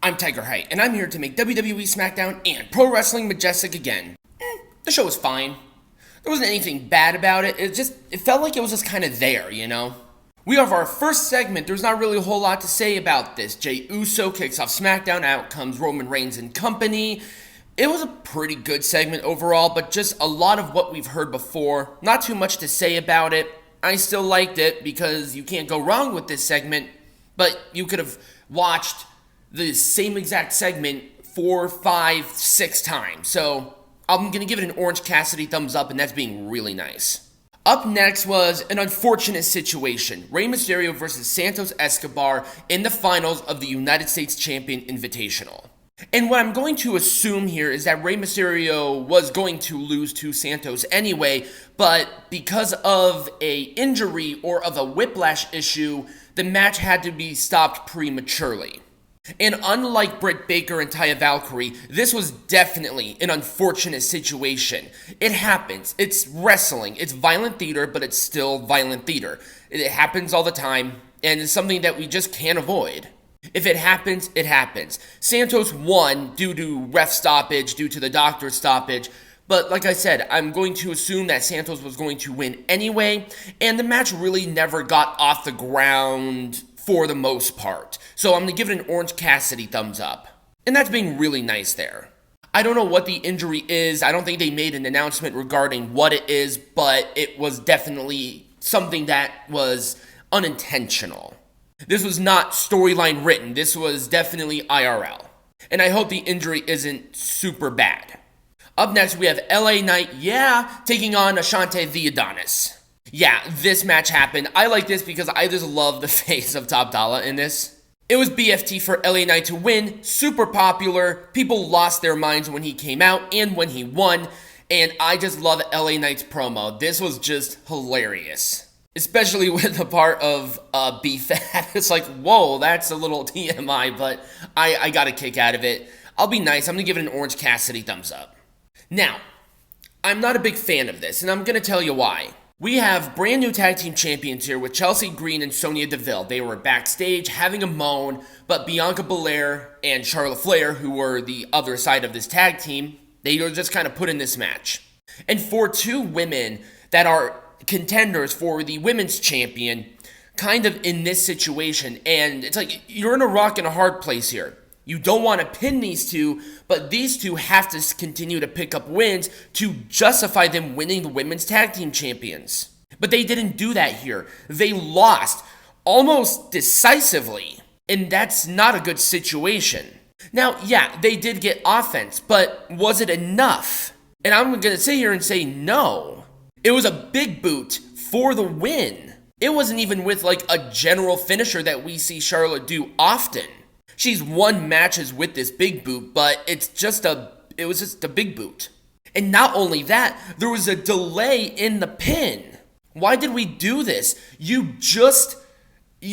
I'm Tiger Height, and I'm here to make WWE Smackdown and Pro Wrestling Majestic again. The show was fine. There wasn't anything bad about it. It felt like it was just kind of there, you know? We have our first segment. There's not really a whole lot to say about this. Jey Uso kicks off SmackDown. Out comes Roman Reigns and company. It was a pretty good segment overall, but just a lot of what we've heard before. Not too much to say about it. I still liked it because you can't go wrong with this segment, but you could have watched the same exact segment 4, 5, 6 times. So I'm going to give it an Orange Cassidy thumbs up, and that's being really nice. Up next was an unfortunate situation. Rey Mysterio versus Santos Escobar in the finals of the United States Champion Invitational. And what I'm going to assume here is that Rey Mysterio was going to lose to Santos anyway, but because of a injury or of a whiplash issue, the match had to be stopped prematurely. And unlike Britt Baker and Taya Valkyrie, this was definitely an unfortunate situation. It happens. It's wrestling. It's violent theater, but it's still violent theater. It happens all the time, and it's something that we just can't avoid. If it happens, it happens. Santos won due to ref stoppage, due to the doctor stoppage, but like I said, I'm going to assume that Santos was going to win anyway, and the match really never got off the ground for the most part. So I'm going to give it an Orange Cassidy thumbs up. And that's being really nice there. I don't know what the injury is. I don't think they made an announcement regarding what it is, but it was definitely something that was unintentional. This was not storyline written. This was definitely IRL. And I hope the injury isn't super bad. Up next, we have LA Knight, taking on Ashante the Adonis. Yeah, this match happened. I like this because I just love the face of Top Dollar in this. It was BFT for LA Knight to win, super popular. People lost their minds when he came out and when he won, and I just love LA Knight's promo. This was just hilarious. Especially with the part of B-Fat. It's like, whoa, that's a little TMI, but I got a kick out of it. I'll be nice. I'm going to give it an Orange Cassidy thumbs up. Now, I'm not a big fan of this, and I'm going to tell you why. We have brand new tag team champions here with Chelsea Green and Sonya Deville. They were backstage having a moan, but Bianca Belair and Charlotte Flair, who were the other side of this tag team, they were just kind of put in this match. And for two women that are contenders for the women's champion, kind of in this situation, and it's like you're in a rock and a hard place here. You don't want to pin these two, but these two have to continue to pick up wins to justify them winning the women's tag team champions. But they didn't do that here. They lost almost decisively, and that's not a good situation. Now, yeah, they did get offense, but was it enough? And I'm going to sit here and say no. It was a big boot for the win. It wasn't even with like a general finisher that we see Charlotte do often. She's won matches with this big boot, but it was just a big boot. And not only that, there was a delay in the pin. Why did we do this? You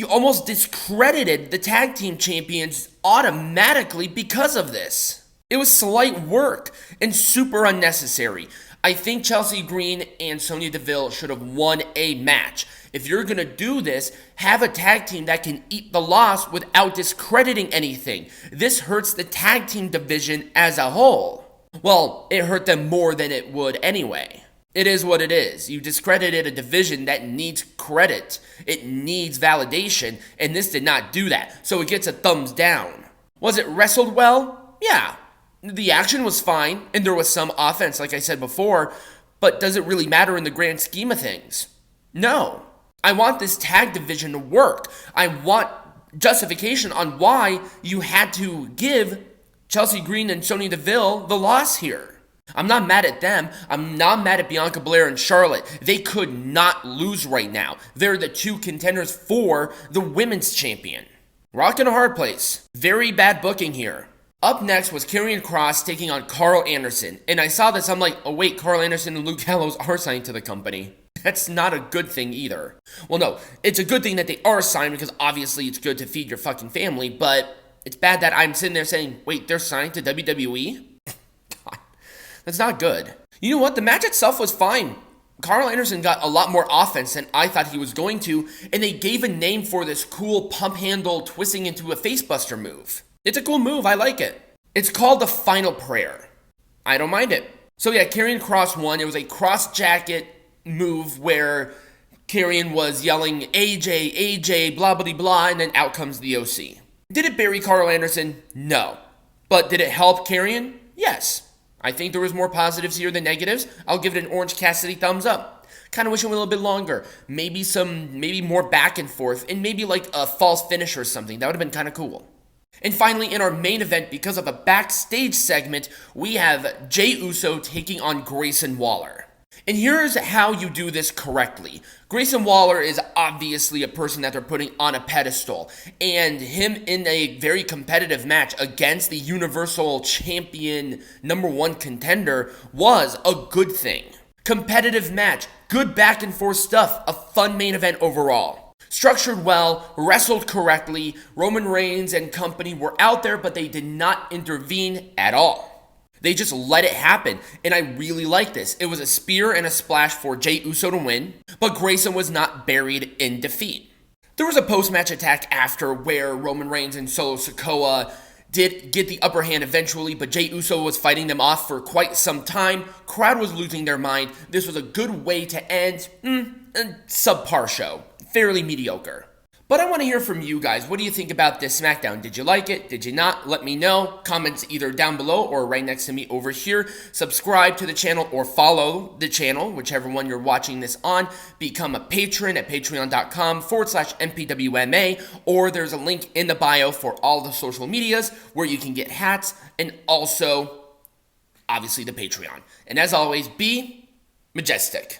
almost discredited the tag team champions automatically because of this. It was slight work and super unnecessary. I think Chelsea Green and Sonya Deville should have won a match. If you're going to do this, have a tag team that can eat the loss without discrediting anything. This hurts the tag team division as a whole. Well, it hurt them more than it would anyway. It is what it is. You discredited a division that needs credit. It needs validation, and this did not do that. So it gets a thumbs down. Was it wrestled well? Yeah. The action was fine, and there was some offense, like I said before, but does it really matter in the grand scheme of things? No. I want this tag division to work. I want justification on why you had to give Chelsea Green and Sonya Deville the loss here. I'm not mad at them. I'm not mad at Bianca Belair and Charlotte. They could not lose right now. They're the two contenders for the women's champion. Rock in a hard place. Very bad booking here. Up next was Karrion Kross taking on Karl Anderson. And I saw this, I'm like, oh wait, Karl Anderson and Luke Gallows are signed to the company. That's not a good thing either. Well, no, it's a good thing that they are signed because obviously it's good to feed your fucking family, but it's bad that I'm sitting there saying, wait, they're signed to WWE? God, that's not good. You know what? The match itself was fine. Karl Anderson got a lot more offense than I thought he was going to, and they gave a name for this cool pump handle twisting into a facebuster move. It's a cool move. I like it. It's called the Final Prayer. I don't mind it. So yeah, Karrion Kross won. It was a cross jacket move where Karrion was yelling AJ, AJ, blah, blah, blah, and then out comes the OC. Did it bury Karl Anderson? No. But did it help Karrion? Yes. I think there was more positives here than negatives. I'll give it an Orange Cassidy thumbs up. Kind of wish it went a little bit longer. Maybe more back and forth, and maybe like a false finish or something. That would have been kind of cool. And finally, in our main event, because of a backstage segment, we have Jey Uso taking on Grayson Waller. And here's how you do this correctly. Grayson Waller is obviously a person that they're putting on a pedestal, and him in a very competitive match against the Universal Champion #1 contender was a good thing. Competitive match, good back and forth stuff, a fun main event overall. Structured well, wrestled correctly, Roman Reigns and company were out there, but they did not intervene at all. They just let it happen, and I really like this. It was a spear and a splash for Jey Uso to win, but Grayson was not buried in defeat. There was a post-match attack after where Roman Reigns and Solo Sikoa did get the upper hand eventually, but Jey Uso was fighting them off for quite some time. Crowd was losing their mind. This was a good way to end a subpar show. Fairly mediocre. But I want to hear from you guys. What do you think about this SmackDown? Did you like it? Did you not? Let me know. Comments either down below or right next to me over here. Subscribe to the channel or follow the channel, whichever one you're watching this on. Become a patron at patreon.com/MPWMA, or there's a link in the bio for all the social medias where you can get hats and also, obviously, the Patreon. And as always, be majestic.